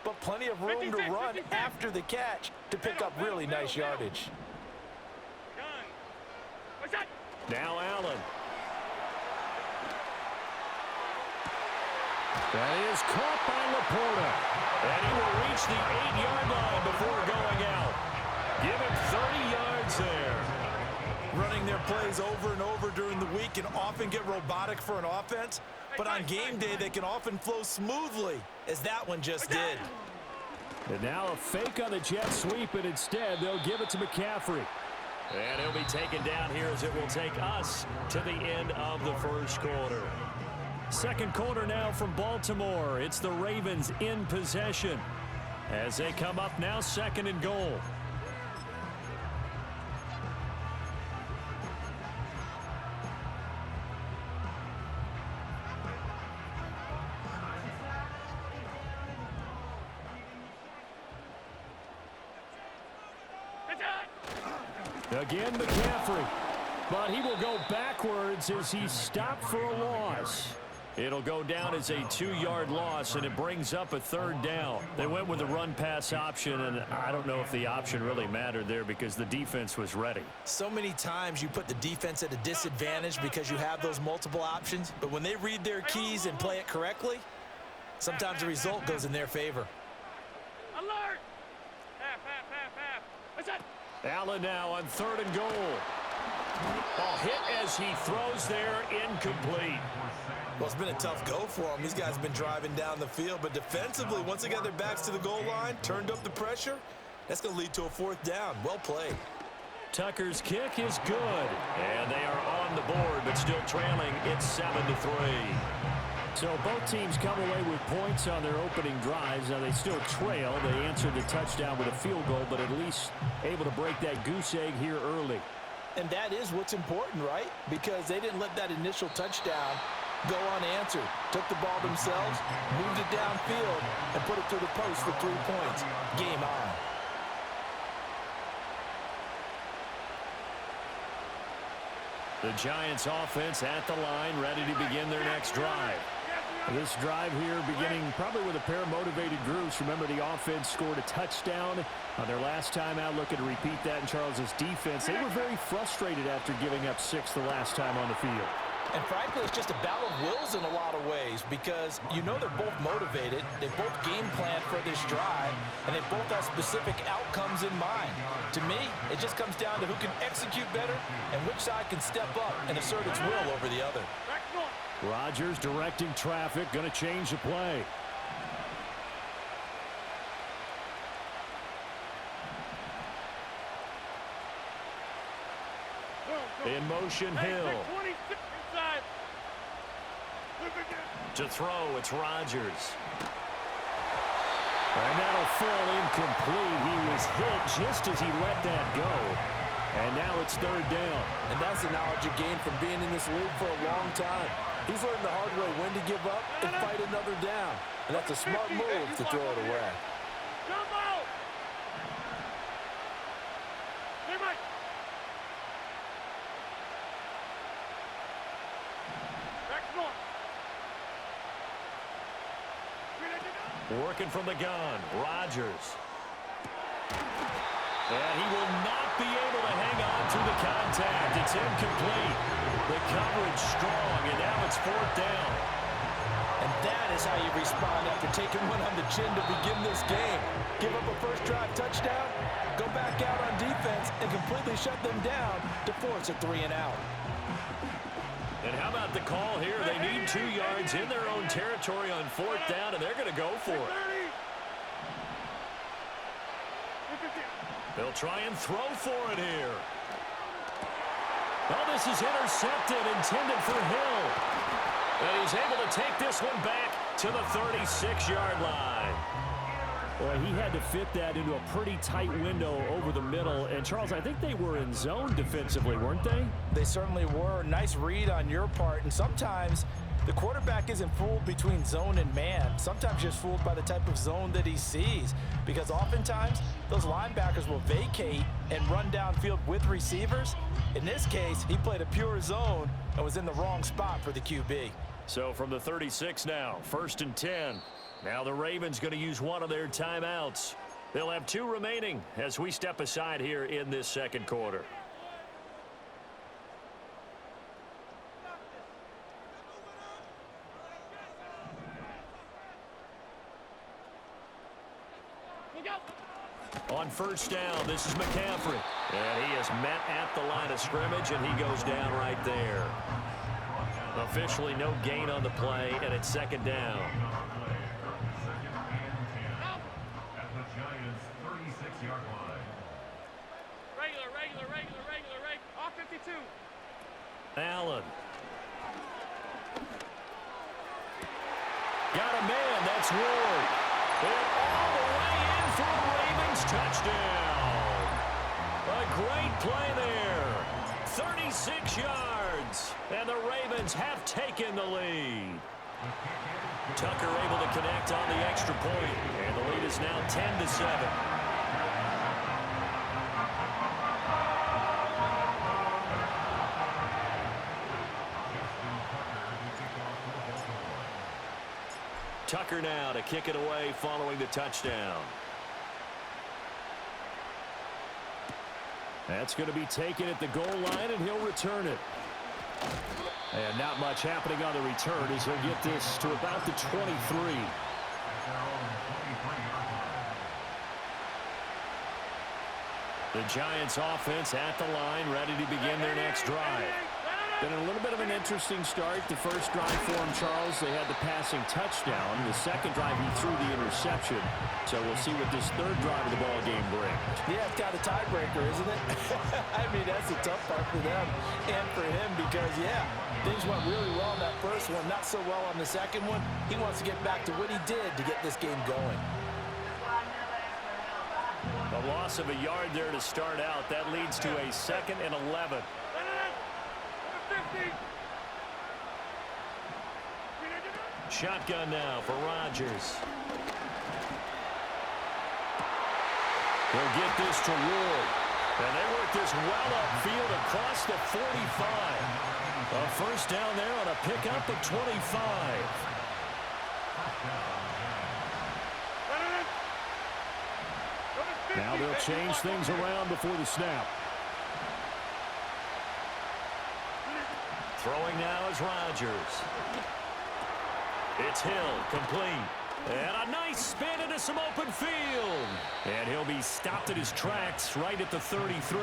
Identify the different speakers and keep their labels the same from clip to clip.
Speaker 1: but plenty of room to run after the catch to pick up really nice yardage.
Speaker 2: Now Allen. That is caught by Laporta. And he will reach the 8-yard line before going out. Give him 30 yards there.
Speaker 1: Running their plays over and over during the week can often get robotic for an offense, but on game day they can often flow smoothly, as that one just did.
Speaker 2: And now a fake on the jet sweep, and instead they'll give it to McCaffrey. And he'll be taken down here as it will take us to the end of the first quarter. Second quarter now from Baltimore. It's the Ravens in possession as they come up now 2nd and goal. Again, McCaffrey, but he will go backwards as he's stopped for a loss. It'll go down as a 2-yard loss, and it brings up a 3rd down. They went with the run-pass option, and I don't know if the option really mattered there because the defense was ready.
Speaker 1: So many times you put the defense at a disadvantage because you have those multiple options, but when they read their keys and play it correctly, sometimes the result goes in their favor.
Speaker 3: Alert! Half. What's that?
Speaker 2: Allen now on 3rd and goal. Ball hit as he throws there, incomplete.
Speaker 1: Well, it's been a tough go for them. These guys have been driving down the field, but defensively, once they got their backs to the goal line, turned up the pressure, that's going to lead to a 4th down. Well played.
Speaker 2: Tucker's kick is good, and they are on the board, but still trailing. It's 7-3. So both teams come away with points on their opening drives. Now they still trail. They answered the touchdown with a field goal, but at least able to break that goose egg here early.
Speaker 1: And that is what's important, right? Because they didn't let that initial touchdown go unanswered. Took the ball themselves, moved it downfield, and put it through the post for 3 points. Game on.
Speaker 2: The Giants offense at the line, ready to begin their next drive. This drive here beginning probably with a pair of motivated groups. Remember, the offense scored a touchdown on their last time out. Looking to repeat that in Charles's defense. They were very frustrated after giving up 6 the last time on the field.
Speaker 1: And frankly, it's just a battle of wills in a lot of ways because you know they're both motivated. They both game plan for this drive, and they both have specific outcomes in mind. To me, it just comes down to who can execute better and which side can step up and assert its will over the other.
Speaker 2: Rodgers directing traffic, going to change the play. In motion, Hill. To throw, it's Rodgers. And that'll fall incomplete. He was hit just as he let that go. And now it's 3rd down.
Speaker 1: And that's the knowledge you gain from being in this league for a long time. He's learned the hard way when to give up and fight another down. And that's a smart move to throw it away.
Speaker 2: Working from the gun, Rodgers. And he will not be able to hang on to the contact. It's incomplete. The coverage strong, and now it's 4th down.
Speaker 1: And that is how you respond after taking one on the chin to begin this game. Give up a first drive touchdown, go back out on defense, and completely shut them down to force a 3-and-out.
Speaker 2: And how about the call here? They need 2 yards in their own territory on 4th down, and they're going to go for it. They'll try and throw for it here. Oh, this is intercepted, intended for Hill. And he's able to take this one back to the 36-yard line. Boy, he had to fit that into a pretty tight window over the middle. And, Charles, I think they were in zone defensively, weren't they?
Speaker 1: They certainly were. Nice read on your part. And sometimes the quarterback isn't fooled between zone and man. Sometimes just fooled by the type of zone that he sees. Because oftentimes, those linebackers will vacate and run downfield with receivers. In this case, he played a pure zone and was in the wrong spot for the QB.
Speaker 2: So from the 36 now, 1st and 10. Now the Ravens going to use one of their timeouts. They'll have 2 remaining as we step aside here in this second quarter. On first down, this is McCaffrey. And he is met at the line of scrimmage, and he goes down right there. Officially no gain on the play, and it's second down.
Speaker 4: At the Giants' 36-yard line.
Speaker 3: Regular. All 52.
Speaker 2: Allen. Got a man. That's Ward. And all the way in for a Ravens touchdown. A great play there. 36 yards. And the Ravens have taken the lead. Tucker able to connect on the extra point. And the lead is now 10-7. Tucker now to kick it away following the touchdown. That's going to be taken at the goal line, and he'll return it. And not much happening on the return as he'll get this to about the 23. The Giants offense at the line, ready to begin their next drive.
Speaker 5: Been a little bit of an interesting start. The first drive for him, Charles, they had the passing touchdown. The second drive, he threw the interception. So we'll see what this third drive of the ball game brings.
Speaker 1: Yeah, it's got a tiebreaker, isn't it? I mean, that's the tough part for them and for him because, yeah, things went really well in that first one, not so well on the second one. He wants to get back to what he did to get this game going.
Speaker 2: A loss of a yard there to start out. That leads to a 2nd and 11. Shotgun now for Rodgers. He'll get this to Ward. And they work this well upfield across the 45. A first down there on a pickup of 25.
Speaker 5: Now they'll change things around before the snap.
Speaker 2: Throwing now is Rodgers. It's Hill, complete. And a nice spin into some open field. And he'll be stopped at his tracks right at the 33.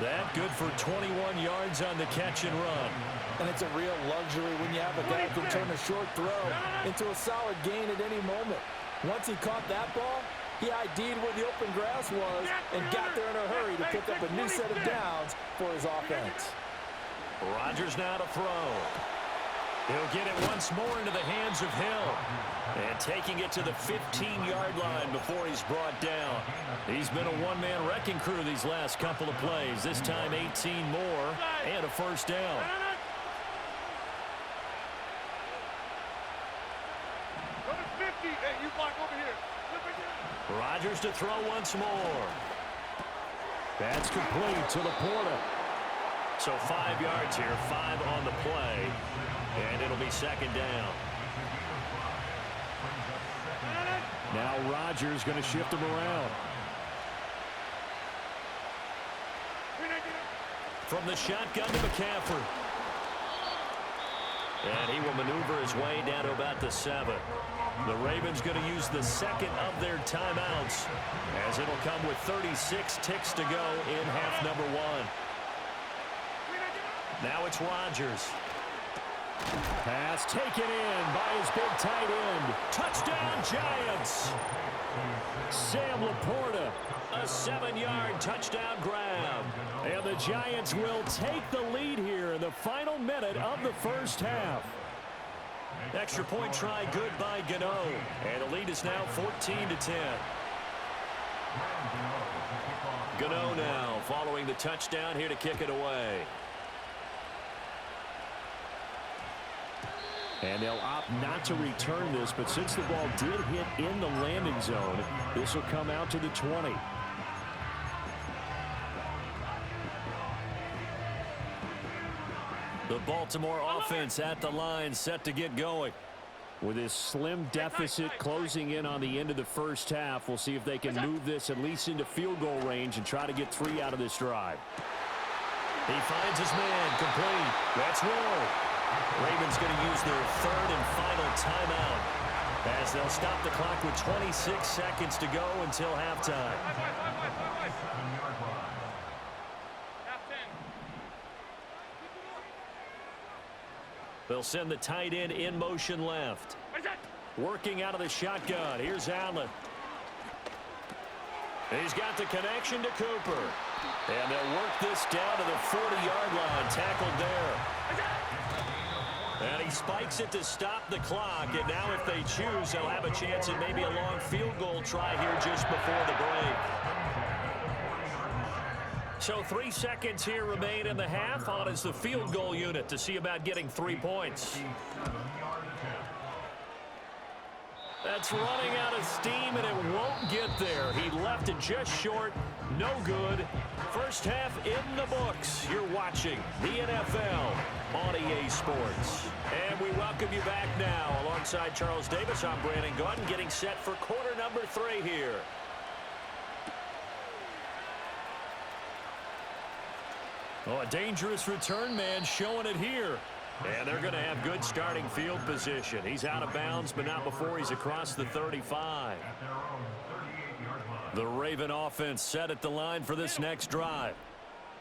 Speaker 2: That good for 21 yards on the catch and run.
Speaker 1: And it's a real luxury when you have a guy who can turn a short throw into a solid gain at any moment. Once he caught that ball, he ID'd where the open grass was and got there in a hurry to pick up a new set of downs for his offense.
Speaker 2: Rodgers now to throw. He'll get it once more into the hands of Hill. And taking it to the 15-yard line before he's brought down. He's been a one-man wrecking crew these last couple of plays. This time 18 more and a first down.
Speaker 3: Hey, you block over here.
Speaker 2: Rodgers to throw once more.
Speaker 5: That's complete to Laporta.
Speaker 2: So 5 yards here, 5 on the play. And it'll be second down.
Speaker 5: Now Rodgers going to shift him around.
Speaker 2: From the shotgun to McCaffrey. And he will maneuver his way down to about the 7. The Ravens going to use the second of their timeouts as it'll come with 36 ticks to go in half number 1. Now it's Rodgers.
Speaker 5: Pass taken in by his big tight end.
Speaker 2: Touchdown Giants.
Speaker 5: Sam Laporta.
Speaker 2: A 7-yard touchdown grab.
Speaker 5: And the Giants will take the lead here in the final minute of the first half.
Speaker 2: Extra point try good by Gano. And the lead is now 14-10. Gano now following the touchdown here to kick it away.
Speaker 5: And they'll opt not to return this, but since the ball did hit in the landing zone, this will come out to the 20. The
Speaker 2: Baltimore offense at the line set to get going.
Speaker 5: With this slim deficit closing in on the end of the first half, we'll see if they can move this at least into field goal range and try to get 3 out of this drive.
Speaker 2: He finds his man, complete. Let's roll. Ravens going to use their 3rd and final timeout as they'll stop the clock with 26 seconds to go until halftime. They'll send the tight end in motion left. Working out of the shotgun. Here's Allen. He's got the connection to Cooper. And they'll work this down to the 40-yard line. Tackled there. And he spikes it to stop the clock. And now if they choose, they'll have a chance at maybe a long field goal try here just before the break. So 3 seconds here remain in the half. On is the field goal unit to see about getting 3 points. That's running out of steam, and it won't get there. He left it just short. No good. First half in the books. You're watching the NFL on EA Sports. And we welcome you back now. Alongside Charles Davis, I'm Brandon Gunn, getting set for quarter number 3 here. Oh, a dangerous return man showing it here. And they're going to have good starting field position. He's out of bounds, but not before he's across the 35. The Raven offense set at the line for this next drive.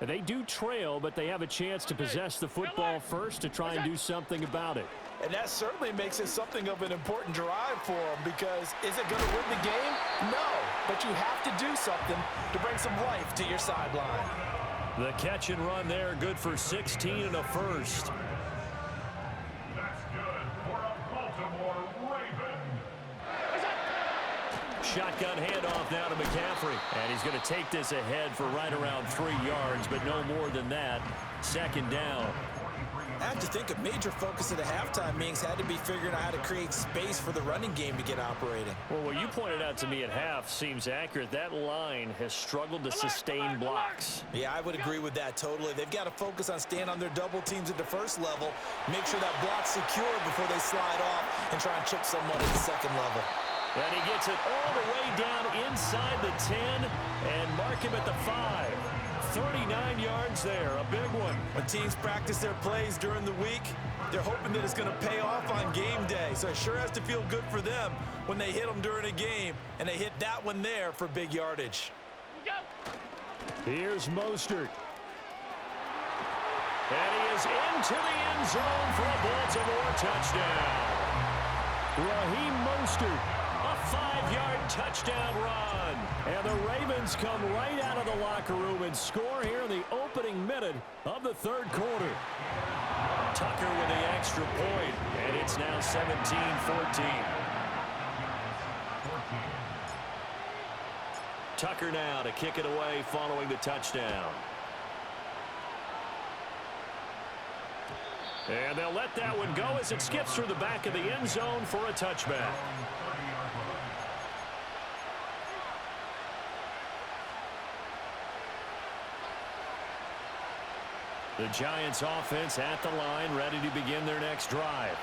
Speaker 5: They do trail, but they have a chance to possess the football first to try and do something about it.
Speaker 1: And that certainly makes it something of an important drive for them, because is it going to win the game? No, but you have to do something to bring some life to your sideline.
Speaker 2: The catch and run there, good for 16 and a first. Shotgun handoff now to McCaffrey. And he's going to take this ahead for right around 3 yards, but no more than that. 2nd down.
Speaker 1: I have to think a major focus at the halftime meetings had to be figuring out how to create space for the running game to get operating.
Speaker 2: Well, what you pointed out to me at half seems accurate. That line has struggled to sustain blocks.
Speaker 1: Yeah, I would agree with that totally. They've got to focus on staying on their double teams at the first level, make sure that block's secure before they slide off and try and chip someone at the second level.
Speaker 2: And he gets it all the way down inside the 10 and mark him at the 5. 39 yards there, a big one.
Speaker 1: When teams practice their plays during the week, they're hoping that it's going to pay off on game day. So it sure has to feel good for them when they hit them during a game, and they hit that one there for big yardage.
Speaker 2: Here's Mostert. And he is into the end zone for a Baltimore touchdown.
Speaker 5: Raheem Mostert.
Speaker 2: A 5-yard touchdown run.
Speaker 5: And the Ravens come right out of the locker room and score here in the opening minute of the 3rd quarter.
Speaker 2: Tucker with the extra point, and it's now 17-14. Tucker now to kick it away following the touchdown. And they'll let that one go as it skips through the back of the end zone for a touchback. The Giants offense at the line, ready to begin their next drive.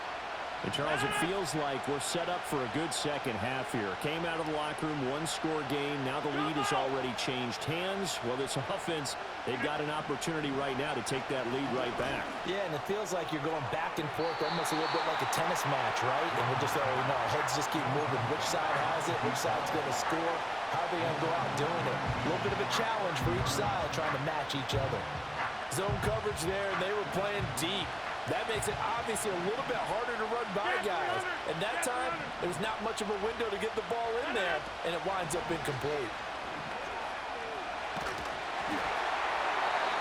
Speaker 5: And Charles, it feels like we're set up for a good second half here. Came out of the locker room, 1-score game. Now the lead has already changed hands. Well, this offense, they've got an opportunity right now to take that lead right back.
Speaker 1: Yeah, and it feels like you're going back and forth almost a little bit like a tennis match, right? And we're just, our heads just keep moving. Which side has it? Which side's going to score? How are they going to go out doing it? A little bit of a challenge for each side trying to match each other. Zone coverage there, and they were playing deep. That makes it obviously a little bit harder to run by guys. And that time, there was not much of a window to get the ball in there, and it winds up incomplete.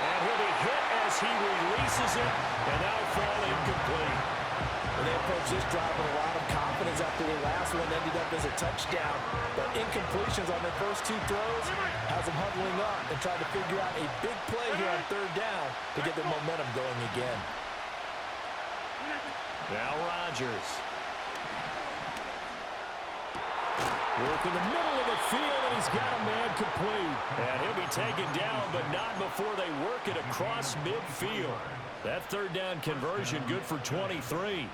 Speaker 2: And he'll be hit as he releases it, and that'll fall incomplete.
Speaker 1: And they approach this drive with a lot of confidence after the last one ended up as a touchdown. But incompletions on their first 2 throws has them huddling up and trying to figure out a big play here on 3rd down to get their momentum going again.
Speaker 2: Now Rodgers.
Speaker 5: Work in the middle of the field, and he's got a man complete.
Speaker 2: And he'll be taken down, but not before they work it across midfield. That 3rd down conversion good for 23.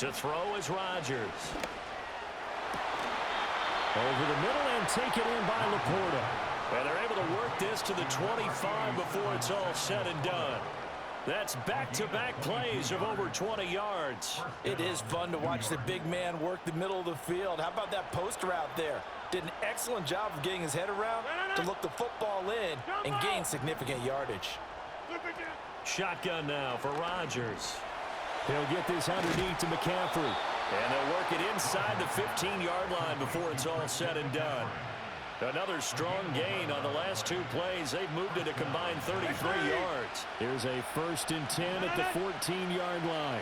Speaker 2: To throw is Rodgers. Over the middle and taken in by Laporta. And they're able to work this to the 25 before it's all said and done. That's back-to-back plays of over 20 yards.
Speaker 1: It is fun to watch the big man work the middle of the field. How about that post route there? Did an excellent job of getting his head around to look the football in and gain significant yardage.
Speaker 2: Shotgun now for Rodgers. He'll get this underneath to McCaffrey. And they'll work it inside the 15-yard line before it's all said and done. Another strong gain on the last two plays. They've moved it a combined 33 yards. Here's a 1st and 10 at the 14-yard line.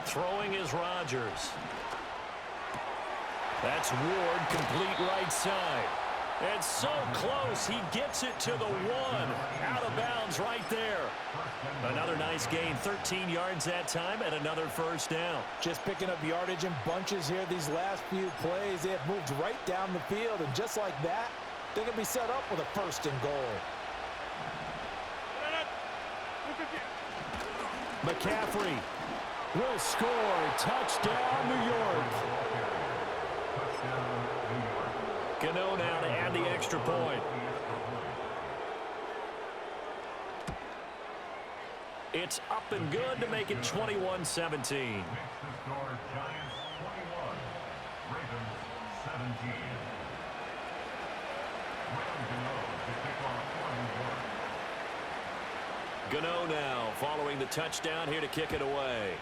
Speaker 2: Throwing is Rodgers. That's Ward, complete right side. And so close, he gets it to the 1. Out of bounds right there. Another nice gain, 13 yards that time, and another 1st down.
Speaker 1: Just picking up yardage in bunches here these last few plays. They have moved right down the field, and just like that, they're going to be set up with a 1st and goal.
Speaker 2: McCaffrey will score. Touchdown, New York. Gano now to add the extra point. It's up and good to make it 21-17. Gano now following the touchdown here to kick it away.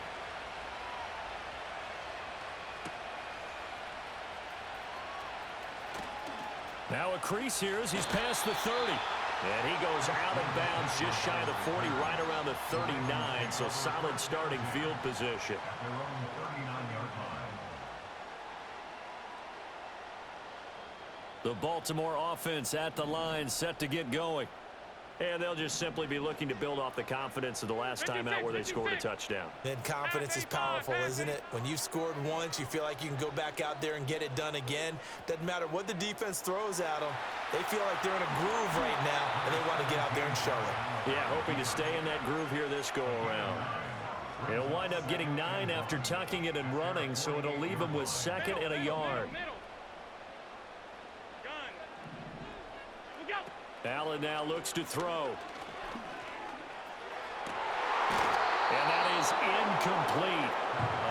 Speaker 2: Now a crease here as he's past the 30. And he goes out of bounds just shy of the 40, right around the 39. So solid starting field position. The Baltimore offense at the line, set to get going. And they'll just simply be looking to build off the confidence of the last time out where they scored a touchdown.
Speaker 1: And confidence is powerful, isn't it? When you've scored once, you feel like you can go back out there and get it done again. Doesn't matter what the defense throws at them. They feel like they're in a groove right now, and they want to get out there and show it.
Speaker 2: Yeah, hoping to stay in that groove here this go-around. He'll wind up getting 9 after tucking it and running, so it'll leave him with 2nd and a yard. Allen now looks to throw. And that is incomplete.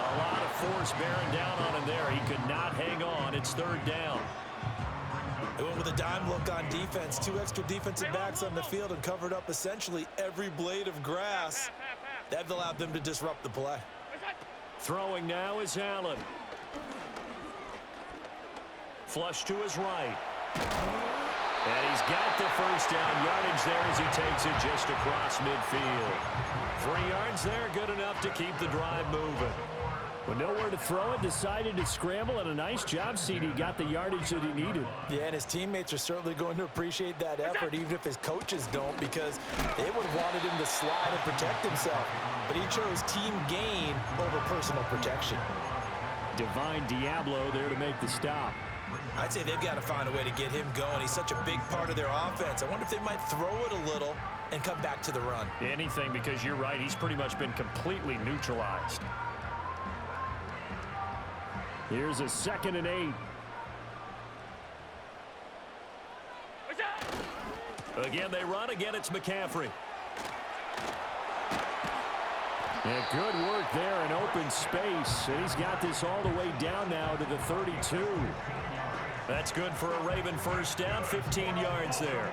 Speaker 2: A lot of force bearing down on him there. He could not hang on. It's 3rd down.
Speaker 1: They went with a dime look on defense. 2 extra defensive backs on the field and covered up essentially every blade of grass. That allowed them to disrupt the play.
Speaker 2: Throwing now is Allen. Flush to his right. And he's got the 1st down yardage there as he takes it just across midfield. 3 yards there, good enough to keep the drive moving.
Speaker 5: With nowhere to throw it, decided to scramble, and a nice job, CD. Got the yardage that he needed.
Speaker 1: Yeah, and his teammates are certainly going to appreciate that effort, even if his coaches don't, because they would have wanted him to slide and protect himself. But he chose team gain over personal protection.
Speaker 5: Divine Diablo there to make the stop.
Speaker 1: I'd say they've got to find a way to get him going. He's such a big part of their offense. I wonder if they might throw it a little and come back to the run.
Speaker 2: Anything, because you're right. He's pretty much been completely neutralized.
Speaker 5: Here's a 2nd and 8.
Speaker 2: Again, they run. Again, it's McCaffrey.
Speaker 5: And good work there in open space. And he's got this all the way down now to the 32.
Speaker 2: That's good for a Raven 1st down, 15 yards there.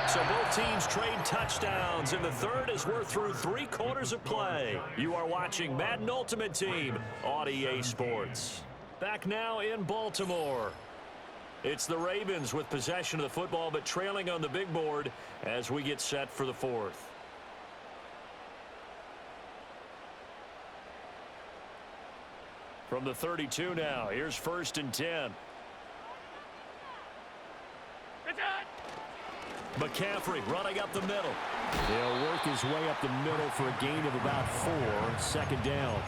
Speaker 2: So both teams trade touchdowns, and the 3rd as we're through 3 quarters of play. You are watching Madden Ultimate Team on EA Sports. Back now in Baltimore. It's the Ravens with possession of the football, but trailing on the big board as we get set for the 4th. From the 32 now, here's 1st and 10. McCaffrey running up the middle.
Speaker 5: He'll work his way up the middle for a gain of about 4. 2nd down.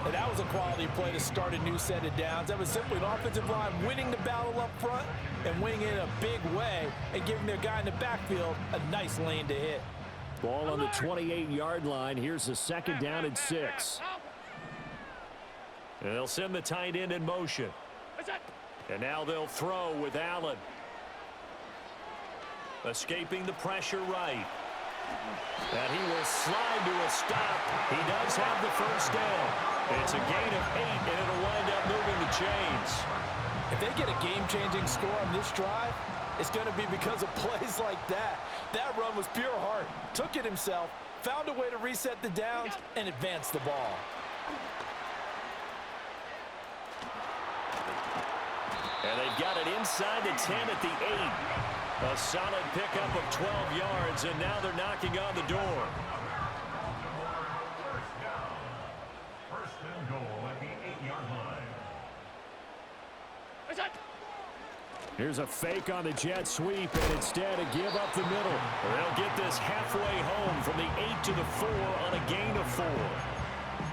Speaker 1: And that was a quality play to start a new set of downs. That was simply an offensive line winning the battle up front and winning it in a big way and giving their guy in the backfield a nice lane to hit.
Speaker 5: Ball on the 28-yard line. Here's the 2nd down and 6. And they'll send the tight end in motion. And now they'll throw with Allen. Escaping the pressure right. And he will slide to a stop. He does have the first down. It's a gain of 8, and it'll wind up moving the chains.
Speaker 1: If they get a game-changing score on this drive, it's going to be because of plays like that. That run was pure heart. Took it himself, found a way to reset the downs, and advance the ball.
Speaker 2: And they've got it inside the 10 at the 8. A solid pickup of 12 yards, and now they're knocking on the door.
Speaker 4: First and goal at the 8-yard line.
Speaker 5: Here's a fake on the jet sweep, and instead a give up the middle.
Speaker 2: They'll get this halfway home from the 8 to the 4 on a gain of 4.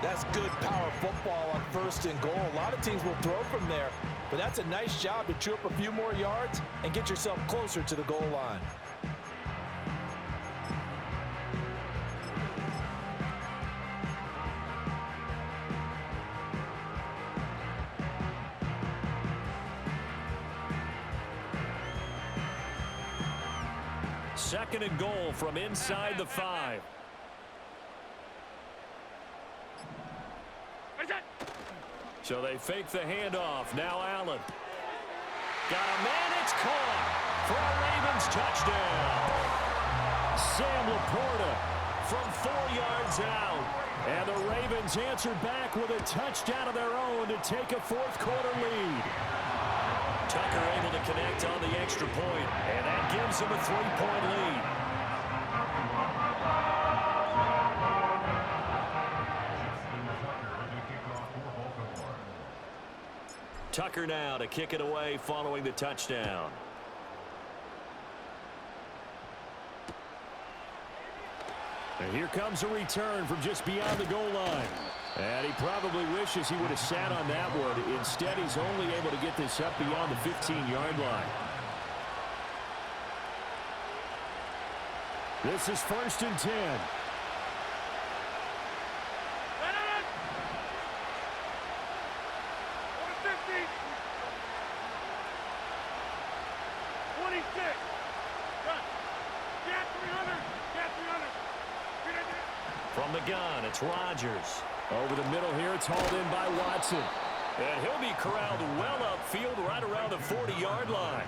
Speaker 1: That's good power football on 1st and goal. A lot of teams will throw from there, but that's a nice job to chew up a few more yards and get yourself closer to the goal line.
Speaker 2: Second and goal from inside the 5. So they fake the handoff. Now Allen. Got a man. It's caught for a Ravens touchdown.
Speaker 5: Sam Laporta
Speaker 2: From 4 yards out.
Speaker 5: And the Ravens answer back with a touchdown of their own to take a 4th-quarter lead.
Speaker 2: Tucker able to connect on the extra point, and that gives him a 3-point lead. Tucker now to kick it away following the touchdown.
Speaker 5: And here comes a return from just beyond the goal line. And he probably wishes he would have sat on that one. Instead, he's only able to get this up beyond the 15-yard line. This is 1st and 10.
Speaker 2: From the gun, it's Rodgers.
Speaker 5: Over the middle here, it's hauled in by Watson.
Speaker 2: And he'll be corralled well upfield right around the 40-yard line.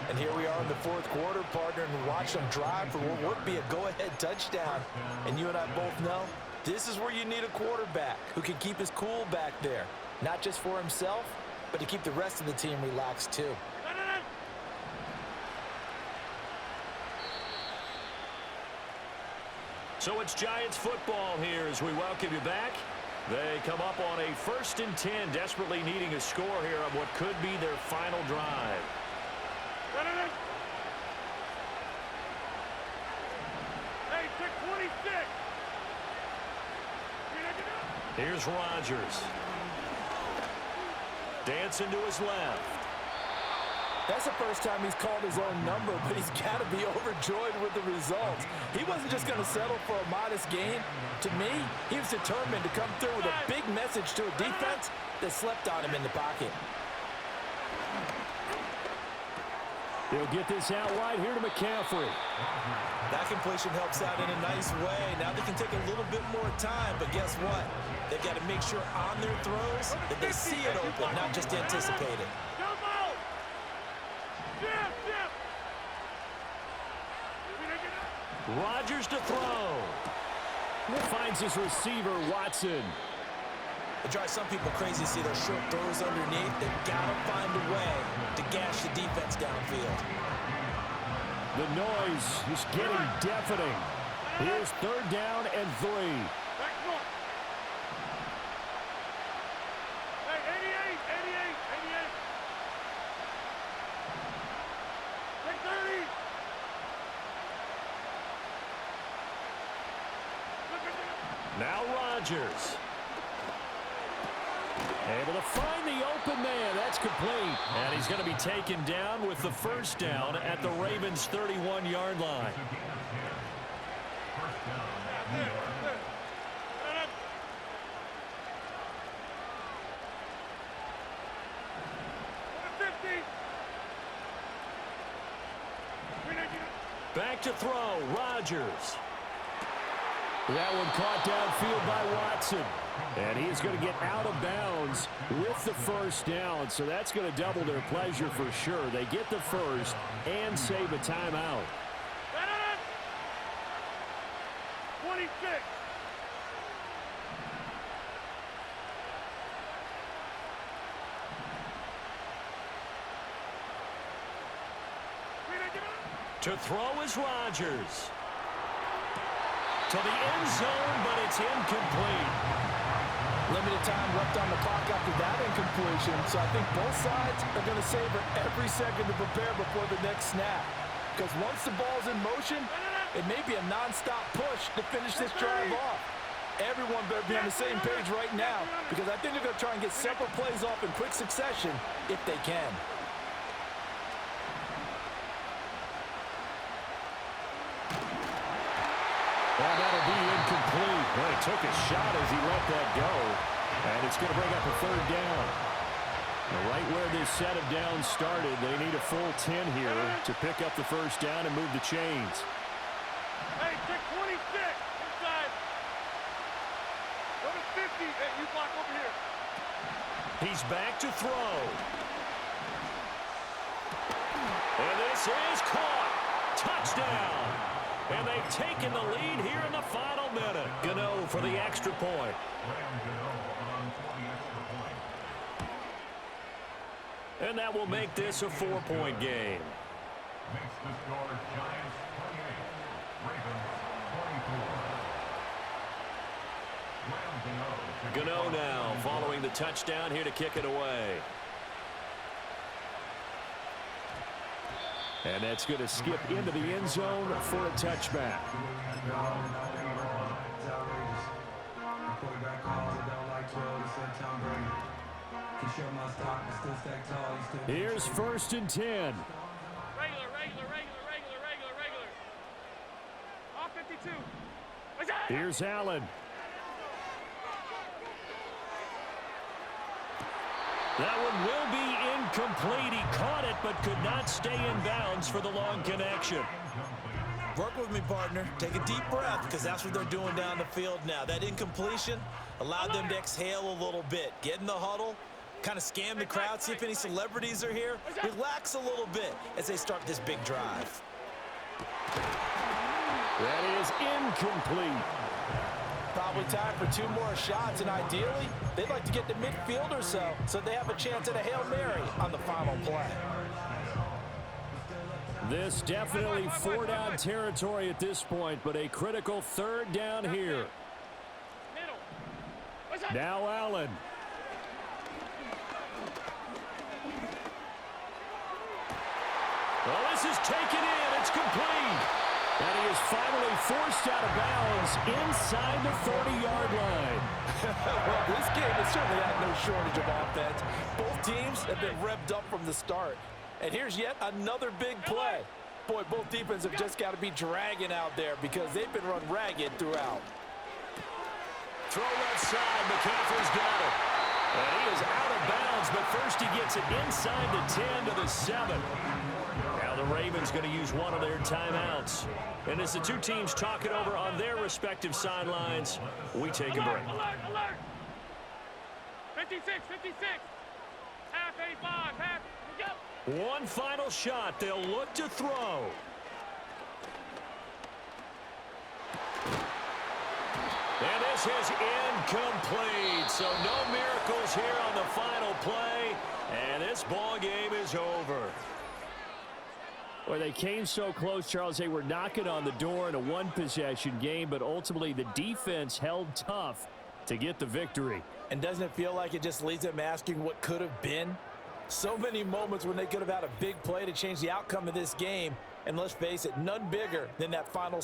Speaker 1: And here we are in the 4th quarter, partner, and watch them drive for what would be a go-ahead touchdown. And you and I both know this is where you need a quarterback who can keep his cool back there. Not just for himself, but to keep the rest of the team relaxed too.
Speaker 2: So it's Giants football here as we welcome you back. They come up on a 1st and 10, desperately needing a score here on what could be their final drive.
Speaker 3: Hey, pick 26.
Speaker 2: Here's Rodgers. Dancing to his left.
Speaker 1: That's the first time he's called his own number, but he's got to be overjoyed with the results. He wasn't just going to settle for a modest gain. To me, he was determined to come through with a big message to a defense that slept on him in the pocket.
Speaker 5: They'll get this out wide here to McCaffrey.
Speaker 1: That completion helps out in a nice way. Now they can take a little bit more time, but guess what? They've got to make sure on their throws that they see it open, not just anticipate it.
Speaker 2: Rodgers to throw.
Speaker 5: Finds his receiver, Watson.
Speaker 1: It drives some people crazy to see those short throws underneath. They've got to find a way to gash the defense downfield.
Speaker 5: The noise is getting deafening. Here's 3rd down and 3.
Speaker 2: Now Rodgers. Able to find the open man. That's complete. And he's going to be taken down with the first down at the Ravens' 31-yard line. Back to throw, Rodgers. That one caught downfield by Watson. And he is going to get out of bounds with the first down. So that's going to double their pleasure for sure. They get the first and save a timeout.
Speaker 3: 26.
Speaker 2: To throw is Rodgers. To the end zone, but it's incomplete.
Speaker 1: Limited time left on the clock after that incompletion, so I think both sides are going to savor every second to prepare before the next snap. Because once the ball's in motion, it may be a non-stop push to finish this drive off. Everyone better be on the same page right now, because I think they're going to try and get several plays off in quick succession if they can.
Speaker 2: Well, that'll be incomplete. Well, he took a shot as he let that go. And it's going to bring up a third down. Right where this set of downs started, they need a full 10 here to pick up the first down and move the chains.
Speaker 3: Hey, take 26 inside. Go to 50. Hey, you block over here.
Speaker 2: He's back to throw. And this is caught. Touchdown. And they've taken the lead here in the final minute. Gano for the extra point. And that will make this a 4-point game.
Speaker 4: Makes the score Giants 28, Ravens 24.
Speaker 2: Gano now following the touchdown here to kick it away. And that's going to skip into the end zone for a touchback. Here's 1st and 10.
Speaker 3: Regular. All 52.
Speaker 2: Here's Allen. That one will be incomplete. He caught it but could not stay in bounds for the long connection.
Speaker 1: Work with me, partner. Take a deep breath, because that's what they're doing down the field now. That incompletion allowed them to exhale a little bit. Get in the huddle, kind of scan the crowd, see if any celebrities are here. Relax a little bit as they start this big drive.
Speaker 2: That is incomplete.
Speaker 1: Probably time for 2 more shots, and ideally, they'd like to get to midfield or so they have a chance at a Hail Mary on the final play.
Speaker 2: This definitely 4-down territory at this point, but a critical 3rd down here. Now Allen. Well, this is taken in. It's complete. And he is finally forced out of bounds inside the 30-yard line.
Speaker 1: Well, this game has certainly had no shortage of offense. Both teams have been revved up from the start. And here's yet another big play. Boy, both defenses have just got to be dragging out there because they've been run ragged throughout.
Speaker 2: Throw left side. McCaffrey's got it. And he is out of bounds, but first he gets it inside the 10 to the 7. Now the Ravens going to use one of their timeouts. And as the two teams talk it over on their respective sidelines, we take a break.
Speaker 3: Alert. 56. Half 85. Half. Go.
Speaker 2: One final shot. They'll look to throw. And this is incomplete. So no miracles here on the final play. And this ball game is over. Well, they came so close, Charles. They were knocking on the door in a one-possession game, but ultimately the defense held tough to get the victory.
Speaker 1: And doesn't it feel like it just leaves them asking what could have been? So many moments when they could have had a big play to change the outcome of this game. And let's face it, none bigger than that final